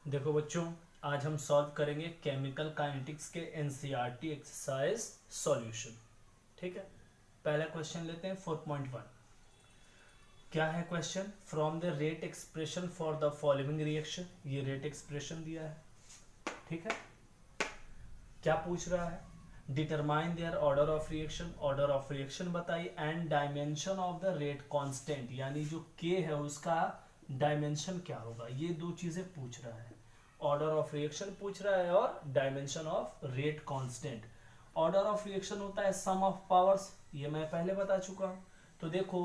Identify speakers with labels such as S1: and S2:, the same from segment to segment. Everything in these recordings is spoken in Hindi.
S1: देखो बच्चों, आज हम सॉल्व करेंगे केमिकल काइनेटिक्स के एनसीईआरटी एक्सरसाइज सॉल्यूशन। ठीक है, पहला क्वेश्चन लेते हैं 4.1। क्या है question? From the rate expression for the following reaction. ये रेट एक्सप्रेशन दिया है। ठीक है, क्या पूछ रहा है? Determine their order of reaction. Order of reaction बताइए and dimension of the rate constant, यानी जो के है उसका डायमेंशन क्या होगा। ये दो चीजें पूछ रहा है। ऑर्डर ऑफ रिएक्शन पूछ रहा है और dimension of rate constant. Order of reaction होता है सम ऑफ पावर्स, ये मैं पहले बता चुका हूं। तो देखो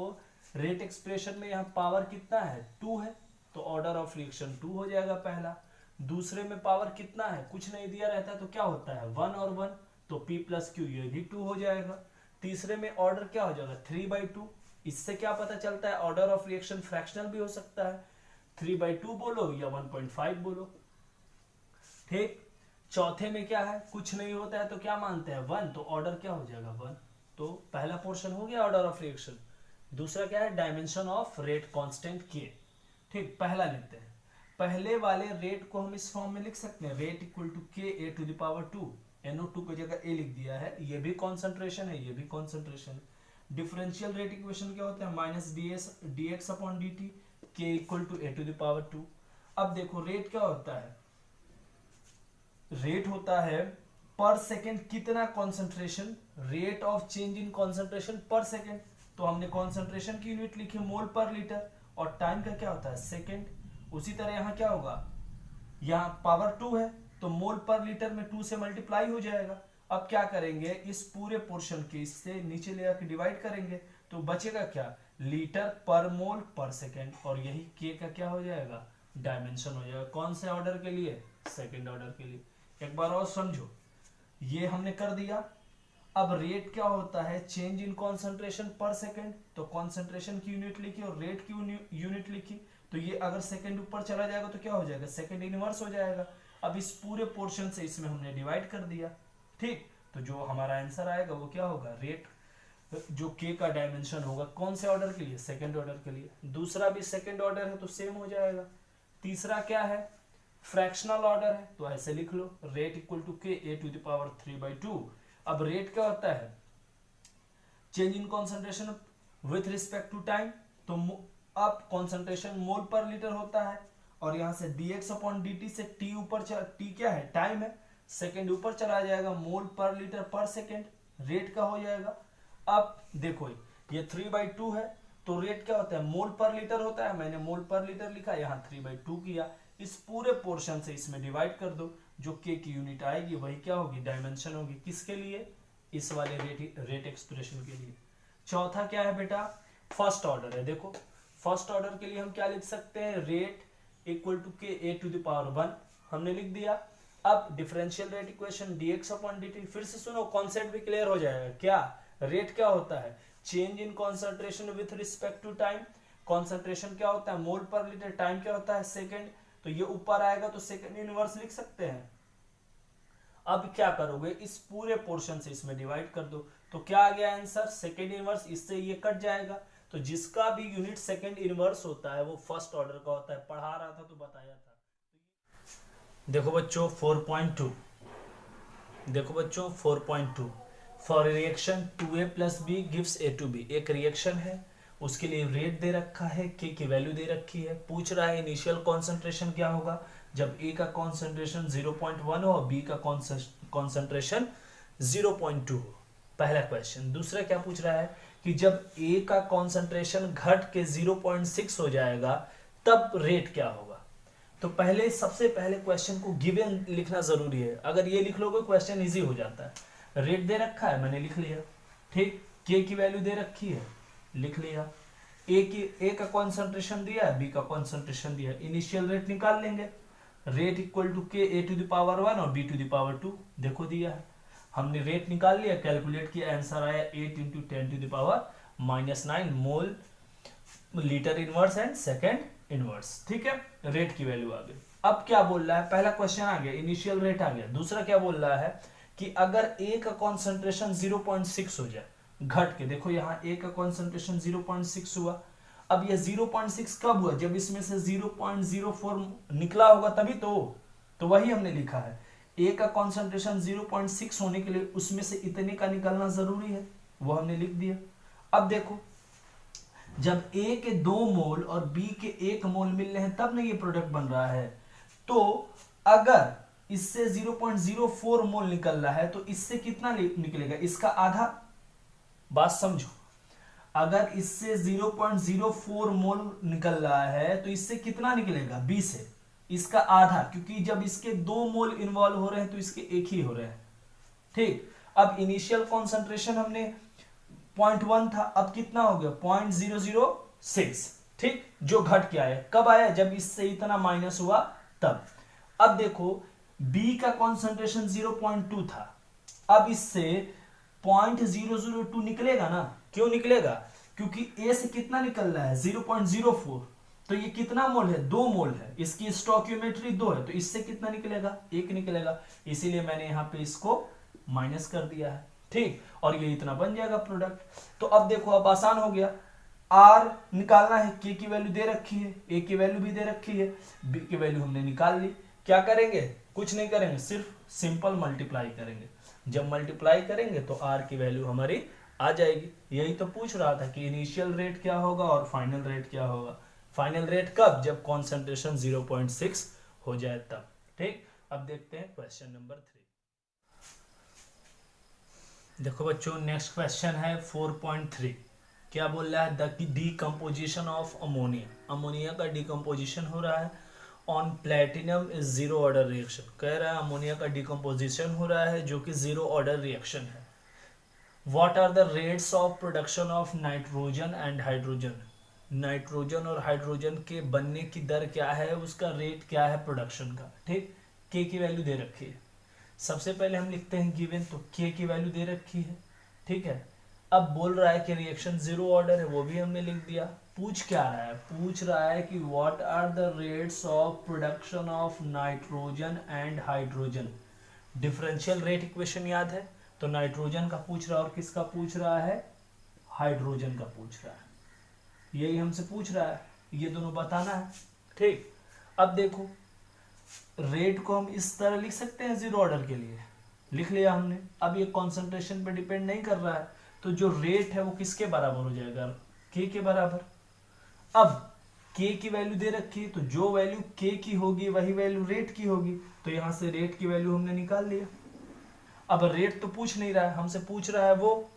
S1: रेट एक्सप्रेशन में यहाँ पावर कितना है? 2 है, तो ऑर्डर ऑफ रिएक्शन 2 हो जाएगा पहला। दूसरे में पावर कितना है? कुछ नहीं दिया रहता है तो क्या होता है? 1 और 1, तो P प्लस क्यू ये भी 2 हो जाएगा। तीसरे में ऑर्डर क्या हो जाएगा? 3/2। इससे क्या पता चलता है? ऑर्डर ऑफ रिएक्शन फ्रैक्शनल भी हो सकता है, 3/2 बोलो या 1.5 बोलो। ठीक, चौथे में क्या है? कुछ नहीं होता है तो क्या मानते हैं? 1, तो ऑर्डर क्या हो जाएगा? 1। तो पहला पोर्शन हो गया ऑर्डर ऑफ रिएक्शन। दूसरा क्या है? डायमेंशन ऑफ रेट कांस्टेंट के। ठीक, पहला लेते हैं। पहले वाले रेट को हम इस फॉर्म में लिख सकते हैं, rate equal to k A to the power 2। NO2 की जगह ए लिख दिया है, ये भी कॉन्सेंट्रेशन है, ये भी कॉन्सेंट्रेशन है। डिफरेंशियल रेट इक्वेशन क्या होता है? Minus d x upon D t, k equal to a to the power 2। अब देखो रेट क्या होता है? रेट होता है पर सेकेंड कितना concentration, rate of change in concentration पर सेकेंड। तो हमने कॉन्सेंट्रेशन की यूनिट लिखी मोल पर लीटर, और टाइम का क्या होता है? सेकेंड। उसी तरह यहां क्या होगा? यहाँ पावर 2 है तो मोल पर लीटर में 2 से मल्टीप्लाई हो जाएगा। अब क्या करेंगे? इस पूरे पोर्शन के इससे नीचे ले आके डिवाइड करेंगे तो बचेगा क्या? लीटर पर मोल पर सेकेंड, और यही के का क्या हो जाएगा? डायमेंशन हो जाएगा। कौन से ऑर्डर के लिए? सेकेंड ऑर्डर के लिए। एक बार और समझो, ये हमने कर दिया। अब रेट क्या होता है? चेंज इन कॉन्सेंट्रेशन पर सेकेंड। तो कॉन्सेंट्रेशन की यूनिट लिखी और रेट की यूनिट लिखी, तो ये अगर सेकेंड ऊपर चला जाएगा तो क्या हो जाएगा? सेकेंड इनवर्स हो जाएगा। अब इस पूरे पोर्शन से इसमें हमने डिवाइड कर दिया। ठीक, तो जो हमारा आंसर आएगा वो क्या होगा? रेट जो के का डायमेंशन होगा कौन से ऑर्डर के लिए? सेकेंड ऑर्डर के लिए। दूसरा भी सेकेंड ऑर्डर है तो सेम हो जाएगा। तीसरा क्या है? फ्रैक्शनल ऑर्डर है, तो ऐसे लिख लो, rate equal to k A to the power 3/2। अब रेट क्या होता है? Change in concentration with respect to time. तो अब कॉन्सेंट्रेशन मोल पर लीटर होता है, और यहां से dx अपॉन dt से t ऊपर t क्या है? टाइम है, सेकेंड ऊपर चला जाएगा, मोल पर लीटर पर सेकेंड रेट का हो जाएगा। अब देखो ये 3/2 है तो रेट क्या होता है? मोल पर लीटर होता है, मैंने मोल पर लीटर लिखा, यहाँ 3/2 किया। इस पूरे पोर्शन से इसमें डिवाइड कर दो, जो के की यूनिट आएगी वही क्या होगी? डायमेंशन होगी। किसके लिए? इस वाले रेट एक्सप्रेशन के लिए। चौथा क्या है बेटा? फर्स्ट ऑर्डर है। देखो फर्स्ट ऑर्डर के लिए हम क्या लिख सकते हैं? Rate equal to k A to the power 1 हमने लिख दिया। अब differential rate equation dx upon dt, फिर से सुनो, कॉन्सेप्ट भी क्लियर हो जाएगा। क्या रेट क्या होता है? Change in concentration with respect to time. Concentration क्या होता है? मोल पर लीटर। टाइम क्या होता है? सेकेंड। तो ये ऊपर आएगा तो सेकेंड इनवर्स लिख सकते हैं। अब क्या करोगे? इस पूरे पोर्शन से इसमें डिवाइड कर दो, तो क्या आ गया आंसर? Second inverse. इससे ये कट जाएगा, तो जिसका भी यूनिट सेकेंड इनवर्स होता है वो फर्स्ट ऑर्डर का होता है। पढ़ा रहा था तो बताया था। देखो बच्चों 4.2, देखो बच्चों 4.2, for reaction 2a plus B gives a to b। एक रिएक्शन है, उसके लिए रेट दे रखा है, के की वैल्यू दे रखी है। पूछ रहा है इनिशियल कॉन्सेंट्रेशन क्या होगा जब a का कॉन्सेंट्रेशन 0.1 हो और b का कॉन्सेंट्रेशन 0.2 हो। पहला क्वेश्चन। दूसरा क्या पूछ रहा है कि जब a का कॉन्सेंट्रेशन घट के 0.6 हो जाएगा तब रेट क्या होगा। तो पहले सबसे पहले क्वेश्चन को गिवन लिखना जरूरी है। अगर ये लिख लोगे क्वेश्चन इजी हो जाता है। रेट दे रखा है, मैंने लिख लिया। ठीक, के की वैल्यू दे रखी है, लिख लिया। ए का कॉन्सेंट्रेशन दिया है, बी का कॉन्सेंट्रेशन दिया है। इनिशियल रेट निकाल लेंगे, rate equal to k A to the power 1 और बी टू द पावर 2। देखो दिया है, हमने रेट निकाल लिया, कैलकुलेट किया, आंसर आया 8 into 10 to the power -9 mol litre inverse and second inverse. ठीक है, रेट की वैल्यू आ गई। अब क्या बोल रहा है? पहला क्वेश्चन आ गया, इनिशियल रेट आ गया। दूसरा क्या बोल रहा है कि अगर ए का कॉन्सेंट्रेशन 0.6 हो जाए घट के, देखो यहाँ ए का कॉन्सेंट्रेशन 0.6 हुआ। अब ये 0.6 कब हुआ, जब इसमें से 0.04 निकला होगा तभी तो वही हमने लिखा है, ए का कॉन्सेंट्रेशन 0.6 होने के लिए उसमें से इतने का निकलना जरूरी है, वो हमने लिख दिया। अब देखो जब ए के 2 मोल और बी के 1 मोल मिल रहे हैं तब ना ये प्रोडक्ट बन रहा है। तो अगर इससे 0.04 मोल निकल रहा है तो इससे कितना निकलेगा, इसका आधा। बात समझो, अगर इससे 0.04 मोल निकल रहा है तो इससे कितना निकलेगा, बी से इसका आधा, क्योंकि जब इसके 2 मोल इन्वॉल्व हो रहे हैं तो इसके 1 ही हो रहे हैं। ठीक, अब इनिशियल कॉन्सेंट्रेशन हमने 0.1 था, अब कितना हो गया 0.006। ठीक, जो घट के आया, कब आया, जब इससे इतना माइनस हुआ तब। अब देखो B का कॉन्सेंट्रेशन 0.2 था, अब इससे 0.002 निकलेगा ना, क्यों निकलेगा, क्योंकि A से कितना निकल रहा है 0.04, तो ये कितना मोल है, 2 मोल है, इसकी स्टोइकियोमेट्री 2 है, तो इससे कितना निकलेगा, 1 निकलेगा, इसीलिए मैंने यहां पे इसको माइनस कर दिया है। ठीक, और ये इतना बन जाएगा प्रोडक्ट। तो अब देखो अब आसान हो गया, R निकालना है, K की वैल्यू दे रखी है, A की वैल्यू भी दे रखी है, B की वैल्यू हमने निकाल ली। क्या करेंगे, कुछ नहीं करेंगे, सिर्फ सिंपल मल्टीप्लाई करेंगे। जब मल्टीप्लाई करेंगे तो R की वैल्यू हमारी आ जाएगी। यही तो पूछ रहा था कि इनिशियल रेट क्या होगा और फाइनल रेट क्या होगा। फाइनल रेट कब, जब कॉन्सेंट्रेशन 0.6 हो जाए तब। ठीक, अब देखते हैं क्वेश्चन नंबर 3। देखो बच्चों नेक्स्ट क्वेश्चन है 4.3। क्या बोल रहा है, the decomposition of ammonia, ammonia का डीकम्पोजिशन हो रहा है on platinum is zero order reaction. कह रहा है अमोनिया का डीकम्पोजिशन हो रहा है जो कि जीरो ऑर्डर रिएक्शन है। What are the rates of production of nitrogen and hydrogen, nitrogen और हाइड्रोजन के बनने की दर क्या है, उसका रेट क्या है प्रोडक्शन का। ठीक, के की वैल्यू दे रखी है, सबसे पहले हम लिखते हैं गिवन, तो के की वैल्यू दे रखी है। ठीक है, अब बोल रहा है कि रिएक्शन जीरो ऑर्डर है, वो भी हमने लिख दिया। पूछ क्या रहा है, पूछ रहा है कि what are the rates of production of nitrogen and hydrogen. Differential rate equation याद है, तो नाइट्रोजन का पूछ रहा है और किसका पूछ रहा है, हाइड्रोजन का पूछ रहा है, यही हमसे पूछ रहा है, ये दोनों बताना है। ठीक, अब देखो रेट को हम इस तरह लिख सकते हैं, जीरो ऑर्डर के लिए लिख लिया हमने। अब ये कॉन्सेंट्रेशन पे डिपेंड नहीं कर रहा है, तो जो रेट है वो किसके बराबर हो जाएगा, के के बराबर। अब के की वैल्यू दे रखी है, तो जो वैल्यू के की होगी वही वैल्यू रेट की होगी, तो यहां से रेट की वैल्यू हमने निकाल लिया। अब रेट तो पूछ नहीं रहा है, हमसे पूछ रहा है वो,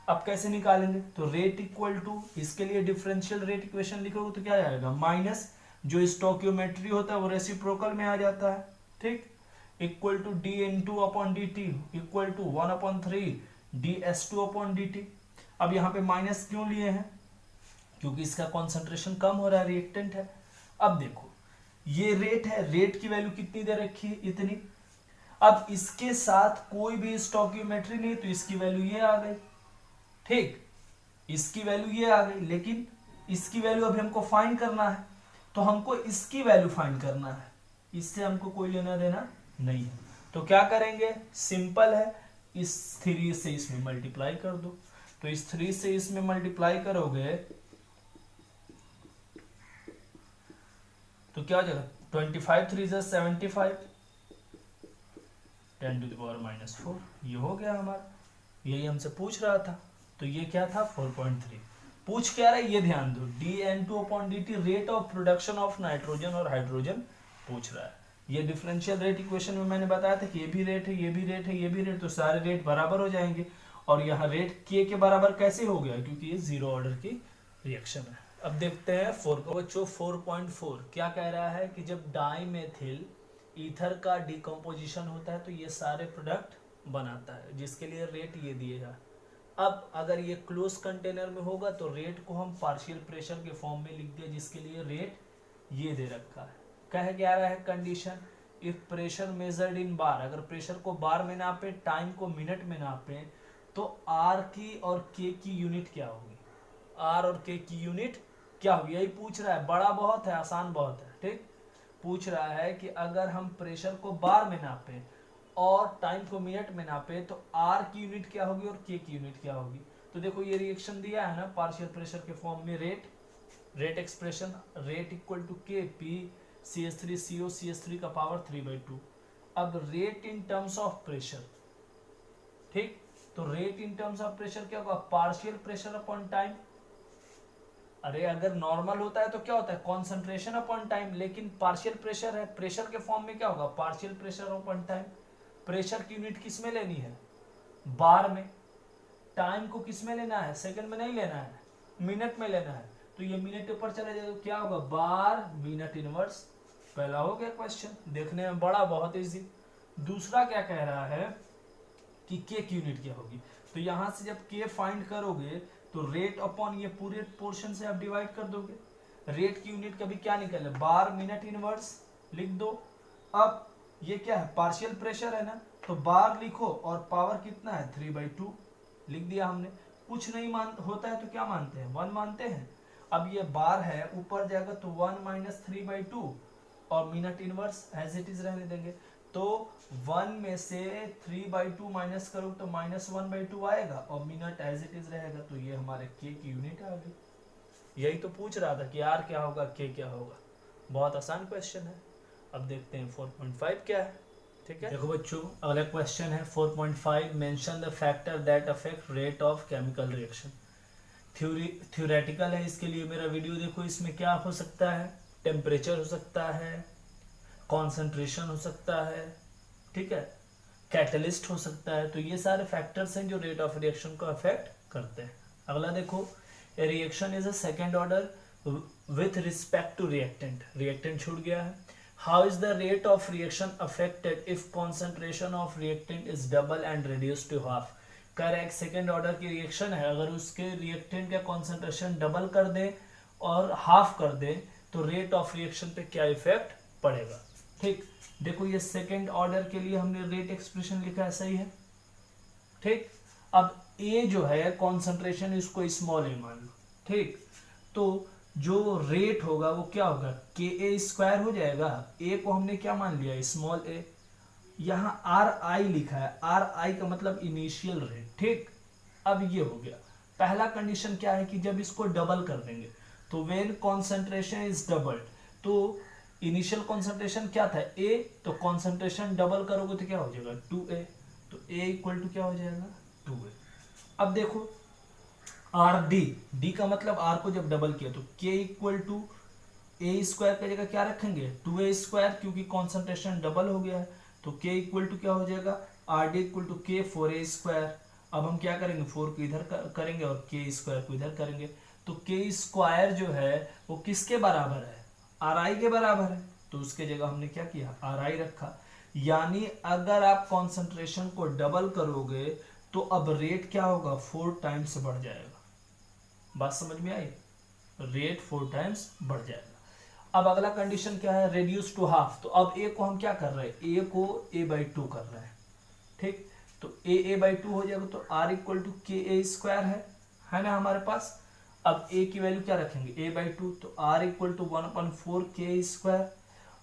S1: अब कैसे निकालेंगे, तो रेट इक्वल टू, इसके लिए डिफरेंशियल रेट इक्वेशन लिखोगे तो क्या आएगा, माइनस जो स्टोइकियोमेट्री होता है वो रेसिप्रोकल में आ जाता है। ठीक, equal to D N two upon D T equal to 1/3 D S two upon D T. अब यहाँ पे माइनस क्यों लिए हैं, क्योंकि इसका कॉन्सेंट्रेशन कम हो रहा है, रिएक्टेंट है। अब देखो ये रेट है, रेट की वैल्यू कितनी दे रखी है, इतनी। अब इसके साथ कोई भी स्टोइकियोमेट्री नहीं, तो इसकी वैल्यू ये आ गई। ठीक, इसकी वैल्यू ये आ गई, लेकिन इसकी वैल्यू अभी हमको फाइंड करना है, तो हमको इसकी वैल्यू फाइंड करना है, इससे हमको कोई लेना देना नहीं है। तो क्या करेंगे, सिंपल है, इस 3 से इसमें मल्टीप्लाई कर दो। तो इस 3 से इसमें मल्टीप्लाई करोगे तो क्या हो जाएगा, 25 3 जा 75, 10⁻⁻⁴, ये हो गया हमारा। यही हमसे पूछ रहा था, तो ये क्या था 4.3। पूछ क्या रहा है ये ध्यान दो, dN2/dt rate of production of nitrogen और हाइड्रोजन पूछ रहा है। ये डिफरेंशियल रेट इक्वेशन में मैंने बताया था कि ये भी रेट है, ये भी रेट है, ये भी रेट, तो सारे रेट बराबर हो जाएंगे। और यहाँ रेट के बराबर कैसे हो गया, क्योंकि ये जीरो ऑर्डर की रिएक्शन है। अब देखते हैं 4.4 क्या कह रहा है कि जब डाइमेथिल ईथर का डिकम्पोजिशन होता है तो ये सारे प्रोडक्ट बनाता है, जिसके लिए रेट ये दिएगा। अब अगर ये क्लोज कंटेनर में होगा तो रेट को हम पार्शियल प्रेशर के फॉर्म में लिख दिया, जिसके लिए रेट ये दे रखा है। कह क्या रहा है condition, if pressure measured in bar, अगर प्रेशर को बार में नापे, टाइम को मिनट में नापे, तो आर की और के की यूनिट क्या होगी, आर और के की यूनिट क्या होगी, यही पूछ रहा है। बड़ा बहुत है, आसान बहुत है। ठीक, पूछ रहा है कि अगर हम प्रेशर को बार में नापे और टाइम को मिनट में नापे तो आर की यूनिट क्या होगी और के की यूनिट क्या होगी। तो देखो ये रिएक्शन दिया है ना पार्शियल प्रेशर के फॉर्म में, rate rate expression, rate equal to K P CH3CO CH3 का पावर 3/2। अब rate in terms of pressure, ठीक, तो rate in terms of pressure क्या होगा, पार्शियल प्रेशर अपॉन टाइम। अरे अगर नॉर्मल होता है तो क्या होता है, कॉन्सेंट्रेशन अपॉन टाइम, लेकिन पार्शियल प्रेशर है, प्रेशर के फॉर्म में क्या होगा, partial pressure upon time. Pressure की यूनिट किस में लेनी है, बार में। टाइम को किस में लेना है, सेकंड में नहीं लेना है, मिनट में लेना है। तो ये मिनट ऊपर चला जाए तो क्या होगा, बार मिनट इनवर्स। पहला हो गया क्वेश्चन, देखने में बड़ा बहुत इजी। दूसरा क्या कह रहा है कि के की यूनिट क्या होगी, तो यहां से जब के फाइंड करोगे तो रेट अपॉन ये पूरे पोर्शन से आप डिवाइड कर दोगे। रेट की यूनिट कभी क्या निकले, बार मिनट इनवर्स, लिख दो। अब ये क्या है, पार्शियल प्रेशर है ना, तो बार लिखो और पावर कितना है 3/2 लिख दिया हमने। कुछ नहीं होता है तो क्या मानते हैं, 1 मानते हैं। अब ये बार है, ऊपर जाएगा तो 1 माइनस 3/2 और minute inverse as it is रहने देंगे। तो 1 में से 3/2 माइनस करो तो -1/2 आएगा और मिनट एज इट इज रहेगा। तो ये हमारे के की यूनिट आ गई। यही तो पूछ रहा था कि आर क्या होगा, के क्या होगा। बहुत आसान क्वेश्चन है। अब देखते हैं 4.5 क्या है। ठीक है, देखो बच्चों, अगला क्वेश्चन है 4.5, mention the factor that affect rate of chemical reaction. Theoretical है, इसके लिए मेरा वीडियो देखो। इसमें क्या हो सकता है, टेम्परेचर हो सकता है, कॉन्सेंट्रेशन हो सकता है, ठीक है, कैटलिस्ट हो सकता है। तो ये सारे फैक्टर्स हैं जो रेट ऑफ रिएक्शन को अफेक्ट करते हैं। अगला देखो, a reaction is a second order with respect to reactant. Reactant छूट गया है। How is the rate of reaction affected if concentration of reactant is double and reduce to half. कह रहा है एक सेकेंड ऑर्डर की रिएक्शन है, अगर उसके रिएक्टेंट का कॉन्सेंट्रेशन डबल कर दे और हाफ कर दे तो रेट ऑफ रिएक्शन पे क्या इफेक्ट पड़ेगा। ठीक, देखो ये सेकेंड ऑर्डर के लिए हमने रेट एक्सप्रेशन लिखा है, सही है। ठीक, अब ए जो है कॉन्सेंट्रेशन, इसको स्मॉल ए मान लो। ठीक, तो जो रेट होगा वो क्या होगा, के ए स्क्वायर हो जाएगा। ए को हमने क्या मान लिया, स्मॉल ए। यहाँ आर आई लिखा है, आर आई का मतलब इनिशियल रेट। ठीक, अब ये हो गया। पहला कंडीशन क्या है कि जब इसको डबल कर देंगे तो व्हेन कॉन्सेंट्रेशन इज डबल्ड, तो इनिशियल कॉन्सेंट्रेशन क्या था ए, तो कॉन्सेंट्रेशन डबल करोगे तो क्या हो जाएगा 2a। तो a इक्वल टू क्या हो जाएगा 2a। अब देखो आर डी का मतलब आर को जब डबल किया तो k equal to A square का जगह क्या रखेंगे 2a स्क्वायर, क्योंकि कॉन्सेंट्रेशन डबल हो गया है। तो k इक्वल टू क्या हो जाएगा, R D equal to k 4a square. अब हम क्या करेंगे, 4 को इधर करेंगे और k स्क्वायर को इधर करेंगे। तो k स्क्वायर जो है वो किसके बराबर है, आर आई के बराबर है। तो उसके जगह हमने क्या किया, आर आई रखा। यानी अगर आप कॉन्सेंट्रेशन को डबल करोगे तो अब रेट क्या होगा, 4 टाइम्स बढ़ जाएगा। बात समझ में आई, रेट 4 टाइम्स बढ़ जाएगा। अब अगला कंडीशन क्या है, रेड्यूस टू हाफ। तो अब ए को हम क्या कर रहे हैं, ए को a/2 कर रहे हैं। ठीक, तो a/2 हो जाएगा तो r equal to k A square है ना हमारे पास। अब a की वैल्यू क्या रखेंगे, a/2, तो r इक्वल टू 1/4 के स्क्वायर।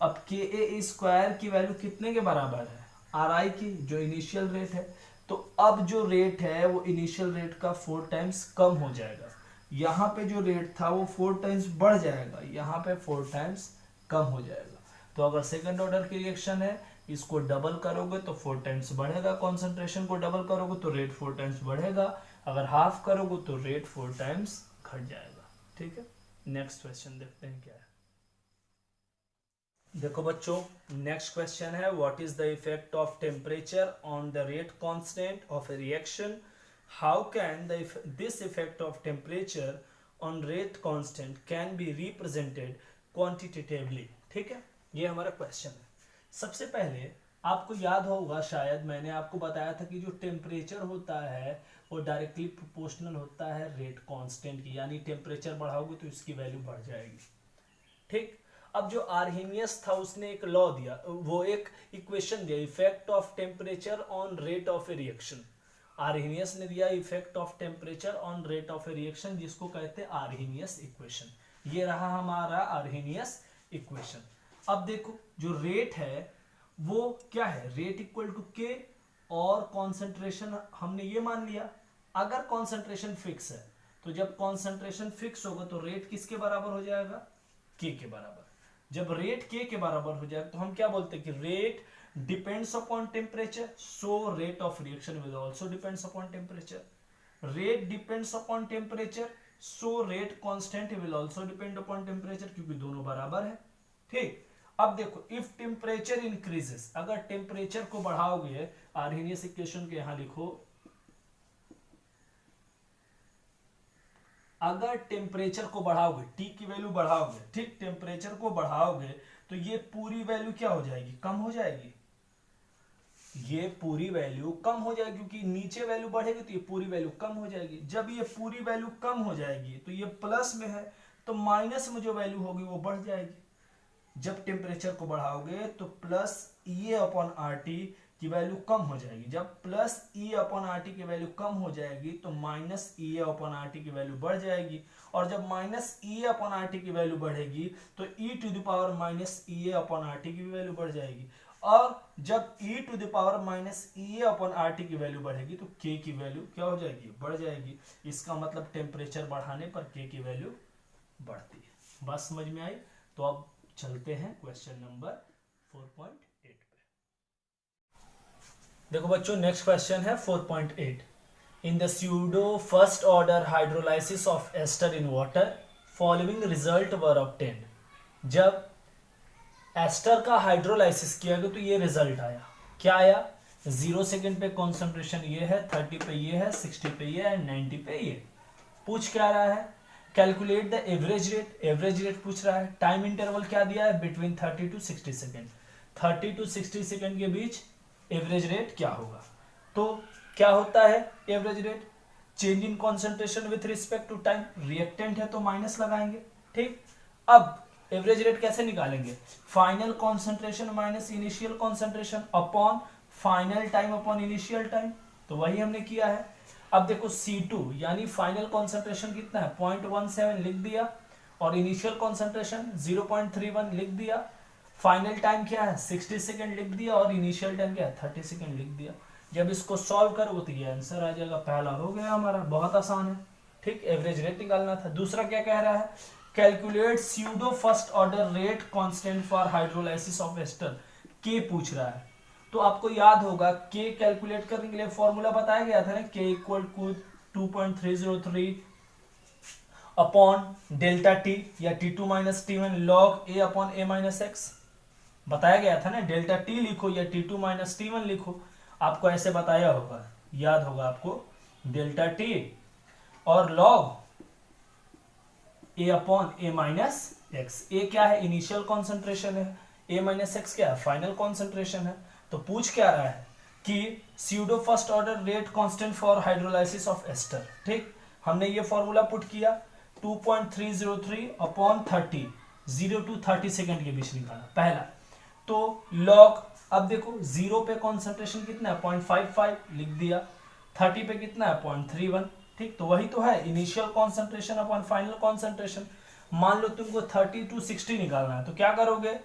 S1: अब के ए स्क्वायर की वैल्यू कितने के बराबर है, आर आई की, जो इनिशियल रेट है। तो अब जो रेट है वो इनिशियल रेट का 4 टाइम्स कम हो जाएगा। यहाँ पे जो रेट था वो 4 टाइम्स बढ़ जाएगा, यहाँ पे 4 टाइम्स कम हो जाएगा। तो अगर सेकंड ऑर्डर की रिएक्शन है, इसको डबल करोगे तो 4 टाइम्स बढ़ेगा, कॉन्सेंट्रेशन को डबल करोगे तो रेट 4 टाइम्स बढ़ेगा, अगर हाफ करोगे तो रेट 4 टाइम्स घट जाएगा। ठीक है, नेक्स्ट क्वेश्चन देखते हैं क्या है। देखो बच्चों, नेक्स्ट क्वेश्चन है, what is the effect of temperature on the rate constant of A reaction. How can this effect of temperature on rate constant can be represented quantitatively. ठीक है, ये हमारा क्वेश्चन है। सबसे पहले आपको याद होगा, शायद मैंने आपको बताया था कि जो टेम्परेचर होता है वो डायरेक्टली प्रोपोर्शनल होता है रेट कांस्टेंट की, यानी टेम्परेचर बढ़ाओगे तो इसकी वैल्यू बढ़ जाएगी। ठीक, अब जो आर्हेनियस था उसने एक लॉ दिया, वो एक इक्वेशन दिया, effect of temperature on rate of A reaction. Arrhenius ने दिया effect of temperature on rate of A reaction, जिसको कहते हैं आर्हेनियस इक्वेशन। ये रहा हमारा आर्हेनियस इक्वेशन। अब देखो जो रेट है वो क्या है, रेट इक्वल टू के और कॉन्सेंट्रेशन हमने ये मान लिया। अगर कॉन्सेंट्रेशन फिक्स है तो जब कॉन्सेंट्रेशन फिक्स होगा तो रेट किसके बराबर हो जाएगा, के के बराबर। जब रेट के बराबर हो जाएगा तो हम क्या बोलते हैं कि rate depends upon temperature, so rate of reaction will also depends upon temperature. Rate depends upon temperature, so rate constant will also depend upon temperature, क्योंकि दोनों बराबर है। ठीक, अब देखो इफ टेम्परेचर इंक्रीजेस, अगर टेम्परेचर को बढ़ाओगे, आर्हेनियस इक्वेशन के यहां लिखो, अगर टेम्परेचर को बढ़ाओगे, टी की वैल्यू बढ़ाओगे, ठीक, टेम्परेचर को बढ़ाओगे तो ये पूरी वैल्यू क्या हो जाएगी, कम हो जाएगी। ये पूरी वैल्यू कम हो जाएगी, क्योंकि नीचे वैल्यू बढ़ेगी तो ये पूरी वैल्यू कम हो जाएगी। जब ये पूरी वैल्यू कम हो जाएगी तो ये प्लस में है, तो माइनस में जो वैल्यू होगी वो बढ़ जाएगी। जब टेम्परेचर को बढ़ाओगे तो plus E upon R T की वैल्यू कम हो जाएगी। जब plus E upon R T की वैल्यू कम हो जाएगी तो minus E upon R T की वैल्यू बढ़ जाएगी। और जब minus E upon R T की वैल्यू बढ़ेगी तो E to the power minus E upon R T की वैल्यू बढ़ जाएगी। और जब e to the power minus E upon R T की वैल्यू बढ़ेगी तो k की वैल्यू क्या हो जाएगी, बढ़ जाएगी। इसका मतलब टेम्परेचर बढ़ाने पर k की वैल्यू बढ़ती है। बात समझ में आई? तो अब चलते हैं क्वेश्चन नंबर 4.8 पे। देखो बच्चों, नेक्स्ट क्वेश्चन है 4.8। In the pseudo first order hydrolysis of ester in water following result were obtained. जब एस्टर का हाइड्रोलाइसिस किया गया तो ये रिजल्ट आया, क्या आया, 0 सेकेंड पे कॉन्सेंट्रेशन ये है, 30 पे ये है, 60 पे ये है, 90 पे ये। पूछ क्या रहा है, calculate the average rate, average rate पूछ रहा है। टाइम इंटरवल क्या दिया है, between 30 to 60 second, 30 to 60 second के बीच एवरेज रेट क्या होगा। तो क्या होता है average rate, change in concentration with respect to time, reactant है तो माइनस लगाएंगे। ठीक, अब एवरेज रेट कैसे निकालेंगे, final concentration minus initial concentration upon final time upon initial time, तो वही हमने किया है। अब देखो C2 यानी फाइनल कॉन्सेंट्रेशन कितना है, 0.17 लिख दिया, और इनिशियल कॉन्सेंट्रेशन 0.31 लिख दिया। फाइनल टाइम क्या है 60 सेकेंड लिख दिया, और इनिशियल टाइम क्या है 30 सेकेंड लिख दिया। जब इसको सॉल्व करोगे तो ये आंसर आ जाएगा। पहला हो गया हमारा, बहुत आसान है। ठीक, एवरेज रेट निकालना था। दूसरा क्या कह रहा है, calculate pseudo first order rate constant for hydrolysis of ester, के पूछ रहा है। तो आपको याद होगा के कैलकुलेट करने के लिए फॉर्मूला बताया गया था ना, k equal to 2.303 upon delta t या T2 minus T1 log a upon a minus x, बताया गया था ना। डेल्टा टी लिखो या T2 माइनस T1 लिखो, आपको ऐसे बताया होगा, याद होगा आपको, डेल्टा टी और log a upon a minus x. ए क्या है, इनिशियल कॉन्सेंट्रेशन है, ए माइनस एक्स क्या है, फाइनल कॉन्सेंट्रेशन है। तो पूछ क्या रहा है कि pseudo first order rate constant for hydrolysis of ester. ठीक, हमने ये फॉर्मूला पुट किया, 2.303 अपॉन 30, 0 टू 30 सेकेंड के बीच निकाला पहला। तो लॉग, अब देखो 0 पे कॉन्सेंट्रेशन कितना है 0.55 लिख दिया, 30 पे कितना है 0.31। ठीक, तो वही तो है initial concentration upon final concentration. मान लो तुमको 30 टू 60 निकालना है, तो क्या करोगे,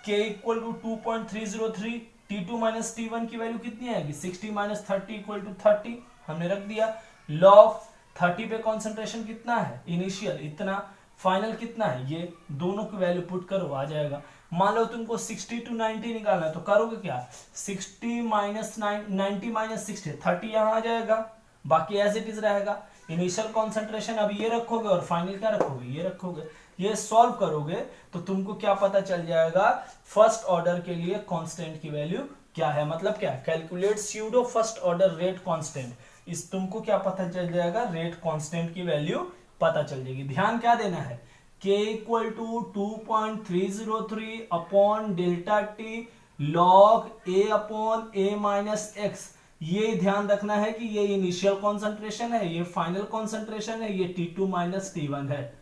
S1: k equal to 2.303, T2 minus T1 की वैल्यू कितनी आएगी, 60 माइनस 30 इक्वल टू 30, हमने रख दिया। लॉग 30 पे कॉन्सेंट्रेशन कितना है इनिशियल, इतना, फाइनल कितना है, ये दोनों की वैल्यू पुट करो, आ जाएगा। मान लो तुमको 60 टू 90 निकालना है, तो करोगे क्या, 60 माइनस 90 माइनस 60, 30 यहाँ आ जाएगा, बाकी एज इट इज रहेगा। इनिशियल कॉन्सेंट्रेशन अब ये रखोगे और फाइनल क्या रखोगे, ये रखोगे। ये सॉल्व करोगे तो तुमको क्या पता चल जाएगा, फर्स्ट ऑर्डर के लिए कांस्टेंट की वैल्यू क्या है, मतलब क्या, calculate pseudo first order rate constant, इस तुमको क्या पता चल जाएगा, रेट कांस्टेंट की वैल्यू पता चल जाएगी। ध्यान क्या देना है, k equal to 2.303 upon delta t log a upon a minus x. ये ध्यान रखना है कि ये इनिशियल कॉन्सेंट्रेशन है, ये फाइनल कॉन्सेंट्रेशन है, ये T2 माइनस T1 है।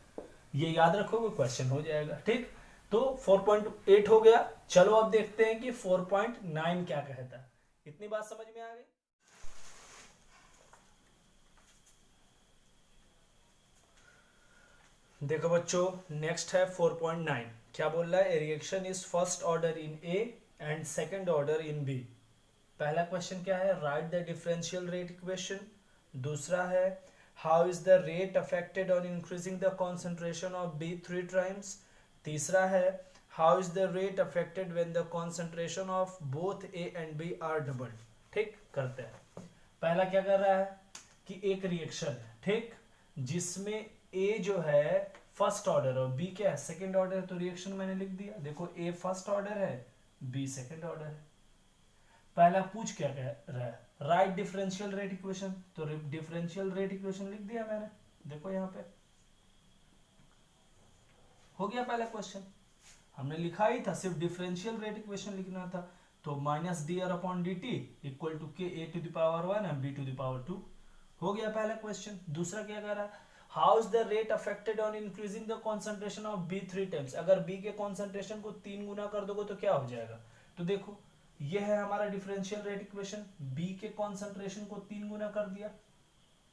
S1: ये याद रखोगे, क्वेश्चन हो जाएगा। ठीक, तो 4.8 हो गया। चलो अब देखते हैं कि 4.9 क्या कहता है। इतनी बात समझ में आ गई। देखो बच्चों, नेक्स्ट है 4.9। क्या बोल रहा है, reaction is first order in A and second order in B. पहला क्वेश्चन क्या है, write the differential rate equation. दूसरा है how is the rate affected on increasing the concentration of B 3 times. तीसरा है how is the rate affected when the concentration of both A and B are doubled. ठीक, करते हैं। पहला क्या कर रहा है कि एक रिएक्शन है, ठीक, जिसमें ए जो है फर्स्ट ऑर्डर और बी क्या है सेकंड ऑर्डर है, तो रिएक्शन मैंने लिख दिया। देखो ए फर्स्ट ऑर्डर है, बी सेकंड ऑर्डर है। पहला पूछ क्या कह रहा है, राइट डिफरेंशियल रेट इक्वेशन, तो डिफरेंशियल रेट इक्वेशन लिख दिया मैंने। देखो यहाँ पे हो गया पहला क्वेश्चन। हमने लिखा ही था, सिर्फ डिफरेंशियल रेट इक्वेशन लिखना था। तो minus d are upon D T equal to k A to the power 1 and B to the power 2। हो गया पहला क्वेश्चन। दूसरा क्या कह रहा है, how is the rate affected on increasing the concentration of B 3 times. अगर बी के कॉन्सेंट्रेशन को 3 गुना कर दोगे तो क्या हो जाएगा। तो देखो ये है हमारा डिफरेंशियल रेट इक्वेशन, बी के कॉन्सेंट्रेशन को 3 गुना कर दिया।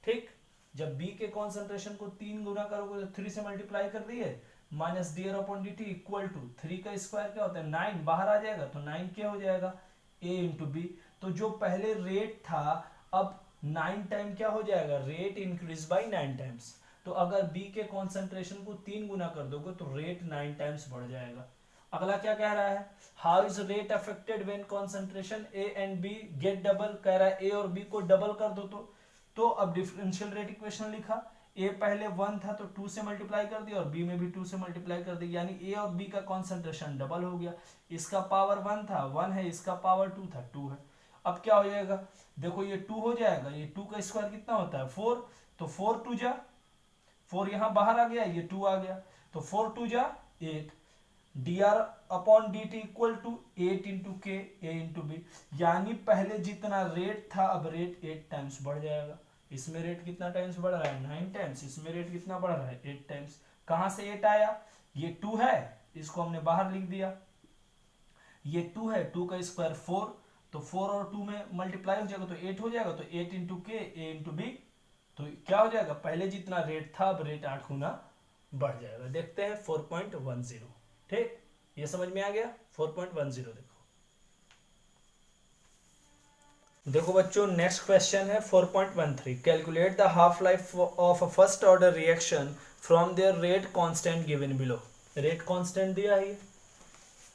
S1: ठीक, जब बी के कॉन्सेंट्रेशन को 3 गुना करोगे तो 3 से मल्टीप्लाई कर दिए, minus d are upon D T equal to 3 का स्क्वायर क्या होता है 9, बाहर आ जाएगा तो 9 क्या हो जाएगा ए इंटू बी। तो जो पहले रेट था अब 9 टाइम क्या हो जाएगा, रेट इंक्रीज बाई 9 टाइम्स। तो अगर बी के कॉन्सेंट्रेशन को 3 गुना कर दोगे तो रेट 9 टाइम्स बढ़ जाएगा। अगला क्या कह रहा है, how is rate affected when concentration A and B get double. कह रहा है ए और बी को डबल कर दो। तो अब डिफरेंशियल रेट इक्वेशन लिखा, ए पहले 1 था तो 2 से मल्टीप्लाई कर दिया और बी में भी 2 से मल्टीप्लाई कर दिया, यानी ए और बी का कॉन्सेंट्रेशन डबल हो गया। इसका पावर 1 था 1 है, इसका पावर 2 था 2 है। अब क्या हो जाएगा, देखो ये 2 हो जाएगा, ये 2 का स्क्वायर कितना होता है 4, तो 4 2 जा 4 यहां बाहर आ गया, ये 2 आ गया, तो 4 2 जा 8। D are upon D T equal to 8 into k a into B, यानी पहले जितना रेट था अब रेट 8 टाइम्स बढ़ जाएगा। इसमें रेट कितना टाइम्स बढ़ रहा है 9 टाइम्स, इसमें रेट कितना बढ़ रहा है 8 टाइम्स। कहां से 8 आया, ये 2 है, इसको हमने बाहर लिख दिया, ये 2 है, 2 का स्क्वायर 4, तो 4 और 2 में मल्टीप्लाई हो जाएगा तो 8 हो जाएगा, तो 8 into k a into B, तो क्या हो जाएगा पहले जितना रेट था अब रेट 8 गुना बढ़ जाएगा। देखते हैं 4.10। ठीक, ये समझ में आ गया 4.10। देखो बच्चों नेक्स्ट क्वेश्चन है 4.13, calculate the half life of a first order reaction from there rate constant given below. Rate constant दिया है,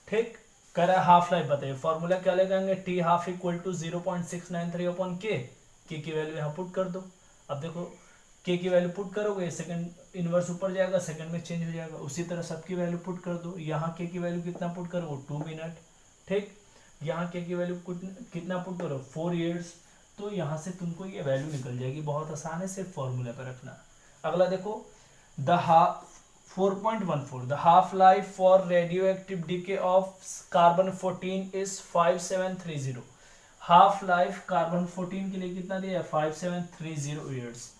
S1: ठीक, कह रहा है हाफ लाइफ बताइए। फॉर्मूला क्या लगाएंगे, t half equal to 0.693 upon k की वैल्यू यहाँ पुट कर दो। अब देखो के की वैल्यू पुट करोगे सेकंड इनवर्स ऊपर जाएगा, सेकंड में चेंज हो जाएगा। उसी तरह सबकी वैल्यू पुट कर दो, यहाँ के की वैल्यू कितना पुट करोगे 2 मिनट, ठीक, यहाँ के की वैल्यू कितना पुट करो 4 ईयर्स, तो यहाँ से तुमको ये वैल्यू निकल जाएगी। बहुत आसान है, सिर्फ फॉर्मूला पर रखना। अगला देखो the half 4.14 the half life for radioactive decay of carbon 14 is 5730। Half life carbon 14 के लिए कितना दिया है 5730 years.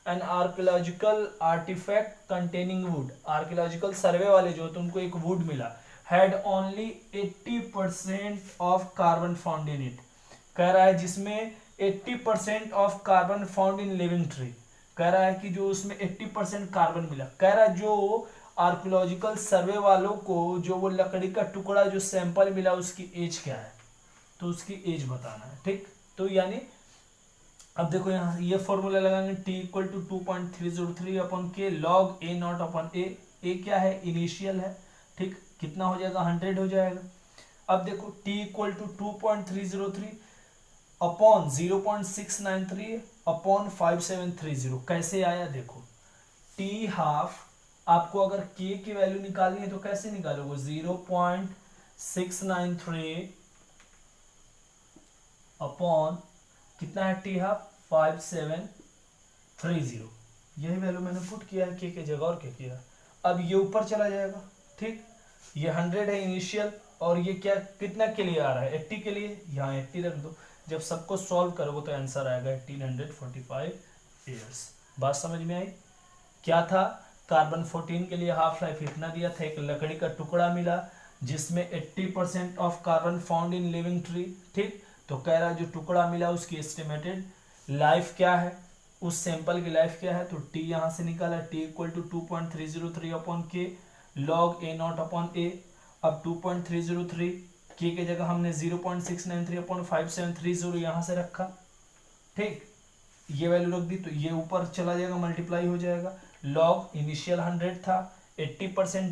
S1: An archaeological artifact containing wood, archaeological survey वाले जो तुमको एक वुड मिला, had only 80% of carbon found in it. कह रहा है जिसमें 80% of carbon found in living tree. कह रहा है कि जो उसमें 80% कार्बन मिला। कह रहा है जो आर्कियोलॉजिकल सर्वे वालों को जो वो लकड़ी का टुकड़ा जो सैंपल मिला उसकी एज क्या है, तो उसकी एज बताना है। ठीक, तो यानी अब देखो यहाँ ये फॉर्मूला लगाएंगे t इक्वल टू 2.303 अपॉन के लॉग ए नॉट अपॉन ए क्या है इनिशियल है, ठीक, कितना हो जाएगा 100 हो जाएगा। अब देखो t equal to 2.303 upon 0.693 upon 5730 कैसे आया, देखो t हाफ आपको अगर k की वैल्यू निकालनी है तो कैसे निकालोगे 0.693 अपॉन कितना है टी हाफ 5730, यही वैल्यू मैंने पुट किया है के जगह और क्या किया। अब ये ऊपर चला जाएगा, ठीक, ये 100 है इनिशियल और ये क्या कितना के लिए आ रहा है 80 के लिए, यहाँ 80 रख दो। जब सबको सॉल्व करोगे तो आंसर आएगा 1845 ईयर्स। बात समझ में आई, क्या था कार्बन 14 के लिए हाफ लाइफ इतना दिया था, एक लकड़ी का टुकड़ा मिला जिसमें 80% of carbon found in living tree, ठीक, तो कह रहा है जो टुकड़ा मिला उसकी एस्टिमेटेड लाइफ क्या है, उस सैंपल की लाइफ क्या है, तो टी यहाँ से निकाला t इक्वल टू 2.303 अपॉन के लॉग ए नॉट अपॉन ए। अब 2.303 के जगह हमने 0.693 अपॉन 5730 यहाँ से रखा, ठीक, ये वैल्यू रख दी तो ये ऊपर चला जाएगा, मल्टीप्लाई हो जाएगा। लॉग इनिशियल 100 था, 80%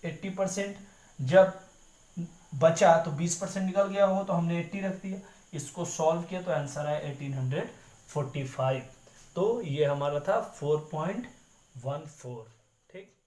S1: 80%, जब बचा तो 20% निकल गया हो तो हमने 80 रख दिया। इसको सॉल्व किया तो आंसर आया 1845। तो ये हमारा था 4.14। ठीक।